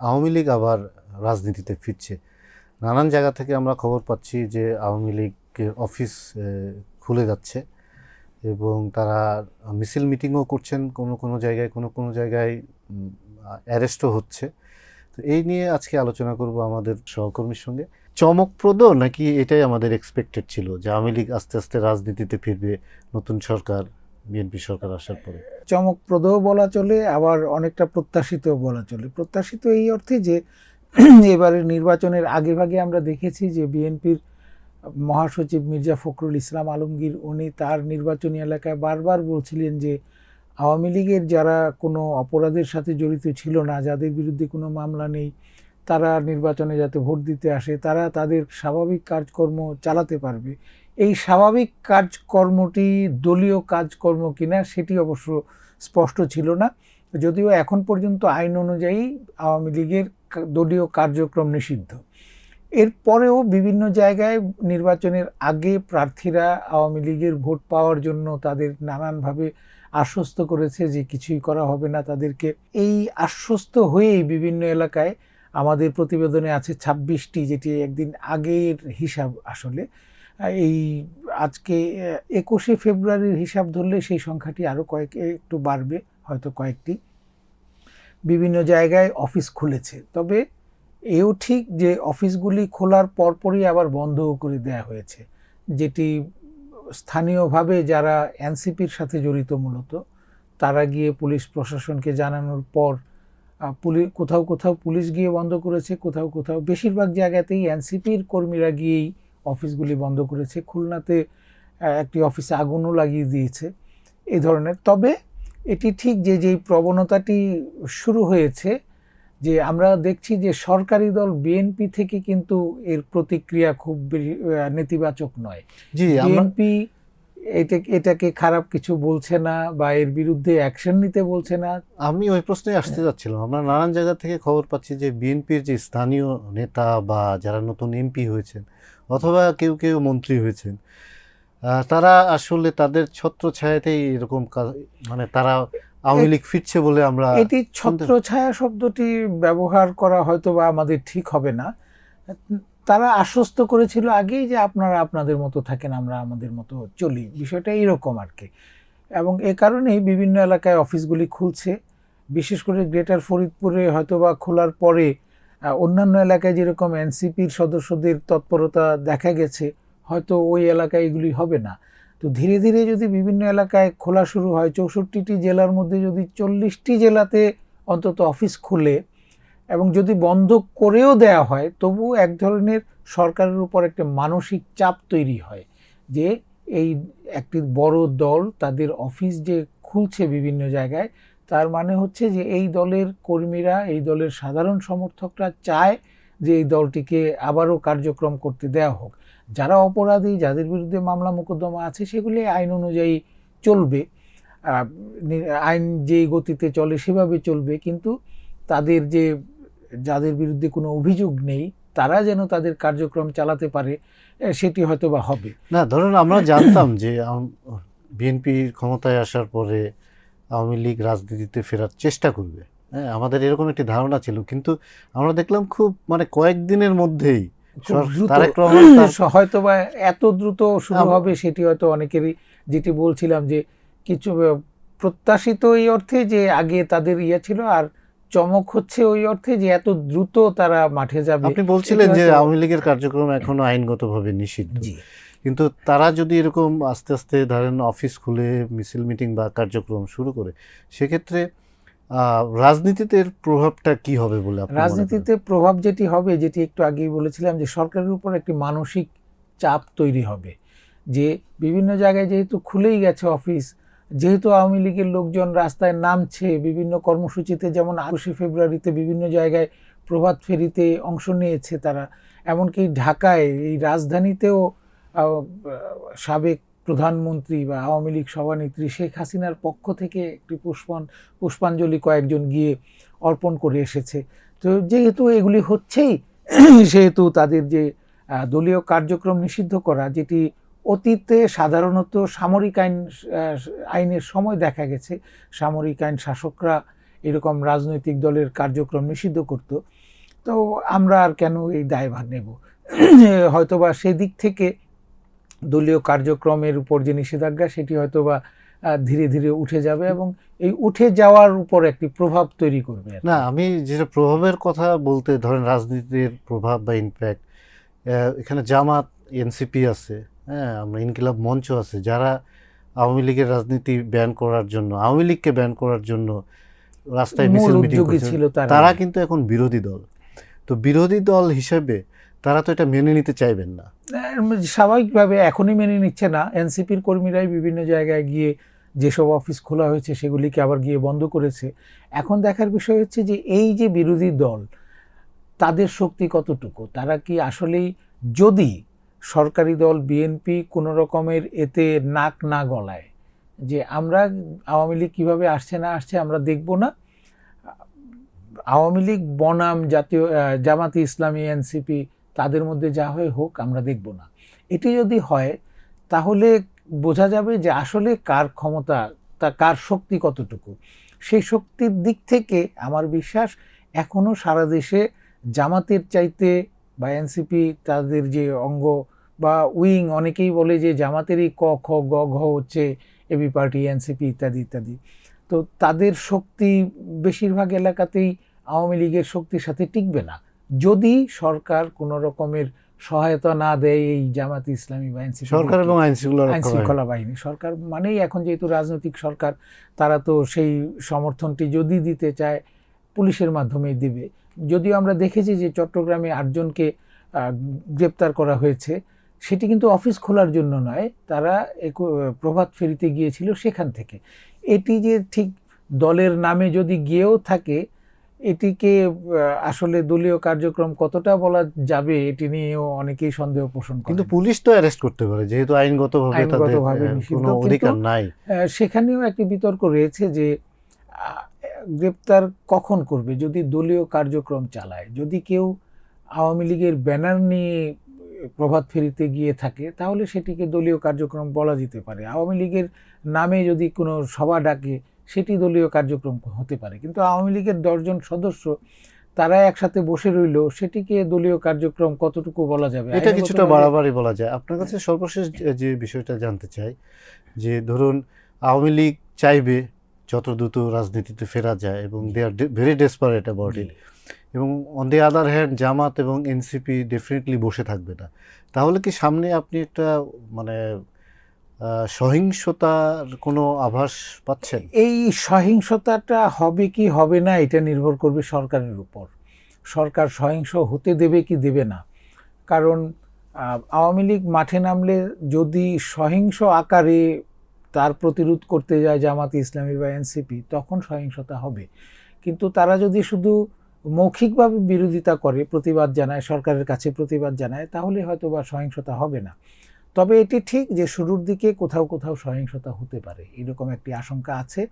আওয়ামী লীগ আবার রাজনীতিতে ফিরছে। নানান জায়গা থেকে আমরা খবর পাচ্ছি যে আওয়ামী লীগের অফিস খুলে যাচ্ছে এবং তারা মিছিল মিটিংও করছেন, কোনো কোনো জায়গায় কোনো কোনো জায়গায় অ্যারেস্টও হচ্ছে। তো এই নিয়ে আজকে আলোচনা করব আমাদের সহকর্মীর সঙ্গে। চমকপ্রদ নাকি এটাই আমাদের এক্সপেক্টেড ছিল যে আওয়ামী লীগ আস্তে আস্তে রাজনীতিতে ফিরবে নতুন সরকার, বিএনপি সরকার আসার পরে? চমকপ্রদও বলা চলে, আবার অনেকটা প্রত্যাশিতও বলা চলে। প্রত্যাশিত এই অর্থে যে এবারের নির্বাচনের আগেভাগে আমরা দেখেছি যে বিএনপির মহাসচিব মির্জা ফখরুল ইসলাম আলমগীর উনি তার নির্বাচনী এলাকায় বারবার বলছিলেন যে আওয়ামী লীগের যারা কোনো অপরাধের সাথে জড়িত ছিল না, যাদের বিরুদ্ধে কোনো মামলা নেই, তারা নির্বাচনে যাতে ভোট দিতে আসে, তারা তাদের স্বাভাবিক কাজকর্ম চালাতে পারবে। এই স্বাভাবিক কাজকর্মটি দলীয় কাজকর্ম কিনা সেটি অবশ্য স্পষ্ট ছিল না, যদিও এখন পর্যন্ত আইন অনুযায়ী আওয়ামী লীগের দলীয় কার্যক্রম নিষিদ্ধ। এরপরেও বিভিন্ন জায়গায় নির্বাচনের আগে প্রার্থীরা আওয়ামী লীগের ভোট পাওয়ার জন্য তাদের নানানভাবে আশ্বস্ত করেছে যে কিছুই করা হবে না তাদেরকে। এই আশ্বস্ত হয়েই বিভিন্ন এলাকায়, আমাদের প্রতিবেদনে আছে 26টি, যেটি একদিন আগের হিসাব আসলে, এই আজকে 21শে ফেব্রুয়ারির হিসাব ধরলে সেই সংখ্যাটি আরও একটু বাড়বে, হয়তো কয়েকটি। বিভিন্ন জায়গায় অফিস খুলেছে, তবে এও ঠিক যে অফিসগুলি খোলার পরপরই আবার বন্ধও করে দেয়া হয়েছে, যেটি স্থানীয়ভাবে যারা এনসিপির সাথে জড়িত মূলত তারা গিয়ে পুলিশ প্রশাসনকে জানানোর পর কোথাও কোথাও পুলিশ গিয়ে বন্ধ করেছে, কোথাও কোথাও বেশিরভাগ জায়গাতেই এনসিপির কর্মীরা গিয়েই অফিসগুলি বন্ধ করেছে। খুলনাতে একটি অফিসে আগুনও লাগিয়ে দিয়েছে এই ধরনের। তবে এটি ঠিক যে যেই প্রবণতাটি শুরু হয়েছে, যে আমরা দেখছি যে সরকারি দল বিএনপি থেকে কিন্তু এর প্রতিক্রিয়া খুব নেতিবাচক নয়। জি, বিএনপি এটাকে খারাপ কিছু বলছে না বা এর বিরুদ্ধে অ্যাকশন নিতে বলছে না। আমি ওই প্রশ্নে আসতে যাচ্ছিলাম। আমরা নানান জায়গা থেকে খবর পাচ্ছি যে বিএনপির যে স্থানীয় নেতা বা যারা নতুন এমপি হয়েছেন অথবা কেউ কেউ মন্ত্রী হয়েছেন, তারা আসলে তাদের ছত্রছায়াতেই এরকম মানে তারা আওয়ামী লীগ ফিরছে বলে আমরা এটি ছত্রছায়া শব্দটি ব্যবহার করা হয়তো বা আমাদের ঠিক হবে না। তারা আশ্বস্ত করেছিল আগেই যে আপনারা আপনাদের মতো থাকেন, আমরা আমাদের মতো চলি, বিষয়টা এইরকম আর কি। এবং এ কারণেই বিভিন্ন এলাকায় অফিসগুলি খুলছে, বিশেষ করে গ্রেটার ফরিদপুরে হয়তো বা খোলার পরে অন্যান্য এলাকায় যেরকম এনসিপির সদস্যদের তৎপরতা দেখা গেছে, হয়তো ওই এলাকায় এগুলি হবে না। তো ধীরে ধীরে যদি বিভিন্ন এলাকায় খোলা শুরু হয়, 64টি জেলার মধ্যে যদি 40টি জেলাতে অন্তত অফিস খুলে এবং যদি বন্ধ করেও দেয়া হয়, তবু এক ধরনের সরকারের উপর একটা মানসিক চাপ তৈরি হয় যে এই একটি বড় দল তাদের অফিস যে খুলছে বিভিন্ন জায়গায়, তার মানে হচ্ছে যে এই দলের কর্মীরা, এই দলের সাধারণ সমর্থকরা চায় যে এই দলটিকে আবারও কার্যক্রম করতে দেওয়া হোক। যারা অপরাধী, যাদের বিরুদ্ধে মামলা মোকদ্দমা আছে, সেগুলি আইন অনুযায়ী চলবে, আইন যেই গতিতে চলে সেভাবে চলবে, কিন্তু তাদের যাদের বিরুদ্ধে কোনো অভিযোগ নেই তারা যেন তাদের কার্যক্রম চালাতে পারে, সেটি হয়তো বা হবে না। ধরুন আমরা জানতাম যে বিএনপি ক্ষমতায় আসার পরে আওয়ামী লীগ রাজনীতিতে ফেরার চেষ্টা করবে, হ্যাঁ, আমাদের এরকম একটি ধারণা ছিল, কিন্তু আমরা দেখলাম খুব মানে কয়েকদিনের মধ্যেই হয়তো বা এত দ্রুত শুরু হবে সেটি হয়তো অনেকেরই, যেটি বলছিলাম যে কিছু প্রত্যাশিত এই অর্থে যে আগে তাদের ছিল, আর চমক হচ্ছে ওই অর্থে যে এত দ্রুত তারা মাঠে যাবে। আপনি বলছিলেন যে আওয়ামী লীগের কার্যক্রম এখনো আইনগতভাবে নিষিদ্ধ, কিন্তু তারা যদি এরকম আস্তে আস্তে ধরেন অফিস খুলে মিছিল মিটিং বা কার্যক্রম শুরু করে, সেক্ষেত্রে রাজনীতিতে এর প্রভাবটা কি হবে বলে আপনি মনে করেন? রাজনীতিতে প্রভাব যেটি হবে, যেটি একটু আগেই বলেছিলাম, যে সরকারের উপর একটি মানসিক চাপ তৈরি হবে, যে বিভিন্ন জায়গায় যেহেতু খুলেই গেছে অফিস, যেহেতু আওয়ামী লীগের লোকজন রাস্তায় নামছে বিভিন্ন কর্মসূচিতে, যেমন 21শে ফেব্রুয়ারিতে বিভিন্ন জায়গায় প্রভাত ফেরিতে অংশ নিয়েছে তারা, এমনকি ঢাকায় এই রাজধানীতেও সাবেক প্রধানমন্ত্রী বা আওয়ামী লীগ সভানেত্রী শেখ হাসিনার পক্ষ থেকে একটি পুষ্পাঞ্জলি কয়েকজন গিয়ে অর্পণ করে এসেছে। তো যেহেতু এগুলি হচ্ছেই, সেহেতু তাদের যে দলীয় কার্যক্রম নিষিদ্ধ করা, যেটি অতীতে সাধারণত সামরিক আইনের সময় দেখা গেছে, সামরিক আইন শাসকরা এরকম রাজনৈতিক দলের কার্যক্রম নিষিদ্ধ করত, তো আমরা আর কেন এই দায়ভার নেব? হয়তোবা সেদিক থেকে দলীয় কার্যক্রমের উপর যে নিষেধাজ্ঞা সেটি হয়তোবা ধীরে ধীরে উঠে যাবে এবং এই উঠে যাওয়ার উপর একটি প্রভাব তৈরি করবে আর কি। না, আমি যেটা প্রভাবের কথা বলতে, ধরেন রাজনীতির প্রভাব বা ইমপ্যাক্ট, এখানে জামাত, এনসিপি আছে, হ্যাঁ, আমরা ইনকিলাব মঞ্চ আছে, যারা আওয়ামী লীগের রাজনীতি ব্যান করার জন্য, আওয়ামী লীগকে ব্যান করার জন্য রাস্তায় মিছিল মূল মিটিং উদ্যোগী করছে, ছিল তারা কিন্তু এখন বিরোধী দল। তো বিরোধী দল হিসেবে তারা তো এটা মেনে নিতে চাইবেন না। স্বাভাবিকভাবে এখনই মেনে নিচ্ছে না। এনসিপির কর্মীরাই বিভিন্ন জায়গায় গিয়ে যেসব অফিস খোলা হয়েছে সেগুলিকে আবার গিয়ে বন্ধ করেছে। এখন দেখার বিষয় হচ্ছে যে এই যে বিরোধী দল, তাদের শক্তি কতটুকু, তারা কি আসলেই, যদি সরকারি দল বিএনপি কোনো রকমের এতে নাক না গলায় যে আমরা আওয়ামী লীগ কীভাবে আসছে না আসছে আমরা দেখব না, আওয়ামী লীগ বনাম জাতীয় জামাতে ইসলামী, এনসিপি, তাদের মধ্যে যা হয় হোক আমরা দেখব না, এটি যদি হয় তাহলে বোঝা যাবে যে আসলে কার ক্ষমতা, তা কার শক্তি কতটুকু। সেই শক্তির দিক থেকে আমার বিশ্বাস এখনও সারা দেশে জামাতের চাইতে বা এনসিপি তাদের যে অঙ্গ বা উইং, অনেকেই বলে যে জামাতেরই ক খ গ ঘ হচ্ছে এবি পার্টি, এনসিপি ইত্যাদি ইত্যাদি, তো তাদের শক্তি বেশিরভাগ এলাকাতেই আওয়ামী লীগের শক্তির সাথে টিকবে না যদি সরকার কোনো রকমের সহায়তা না দেয় এই জামাত ইসলামী বা এনসিপি। সরকার এবং আইন শৃঙ্খলা বাহিনী, সরকার মানেই এখন যেহেতু রাজনৈতিক সরকার, তারা তো সেই সমর্থনটি যদি দিতে চায় পুলিশের মাধ্যমেই দিবে। যদিও আমরা দেখেছি যে চট্টগ্রামে 8 জনকে গ্রেপ্তার করা হয়েছে, সেটি কিন্তু অফিস খোলার জন্য নয়, তারা প্রভাত ফেরিতে গিয়েছিল সেখান থেকে। এটি যে ঠিক দলের নামে যদি গিয়েও থাকে, এটিকে আসলে দলীয় কার্যক্রম কতটা বলা যাবে এটি নিয়েও অনেকেই সন্দেহ পোষণ করে। কিন্তু পুলিশ তো অ্যারেস্ট করতে পারে, যেহেতু আইনগতভাবে তাদের কোনো অধিকার নাই। সেখানেও একটি বিতর্ক রয়েছে যে গ্রেপ্তার কখন করবে, যদি দলীয় কার্যক্রম চালায়। যদি কেউ আওয়ামী লীগের ব্যানার নিয়ে প্রভাত ফেরিতে গিয়ে থাকে তাহলে সেটিকে দলীয় কার্যক্রম বলা যেতে পারে। আওয়ামী লীগের নামে যদি কোনো সভা ডাকে সেটি দলীয় কার্যক্রম হতে পারে, কিন্তু আওয়ামী লীগের 10 জন সদস্য তারা একসাথে বসে রইল, সেটিকে দলীয় কার্যক্রম কতটুকু বলা যাবে? এটা কিছুটা বাড়াবাড়ি বলা যায়। আপনার কাছে সর্বশেষ যে বিষয়টা জানতে চাই, যে ধরুন আওয়ামী লীগ চাইবে যত দ্রুত রাজনীতিতে ফেরা যায় এবং they are very desperate about it, এবং অন দি আদার হ্যান্ড জামাত এবং এনসিপি ডেফিনেটলি বসে থাকবে না। তাহলে কি সামনে আপনি একটা মানে সহিংসতার কোনো আভাস পাচ্ছেন? এই সহিংসতাটা হবে কি হবে না এটা নির্ভর করবে সরকারের উপর। সরকার সহিংস হতে দেবে কি দেবে না। কারণ আওয়ামী লীগ মাঠে নামলে যদি সহিংস আকারে তার প্রতিরোধ করতে যায় জামাতে ইসলামী বা এনসিপি, তখন সহিংসতা হবে। কিন্তু তারা যদি শুধু মৌখিকভাবে বিরোধিতা করে, প্রতিবাদ জানায়, সরকারের কাছে প্রতিবাদ জানায়, তাহলে হয়তো বা সহিংসতা হবে না। তবে এটি ঠিক যে শুরুর দিকে কোথাও কোথাও সহিংসতা হতে পারে, এরকম একটি আশঙ্কা আছে।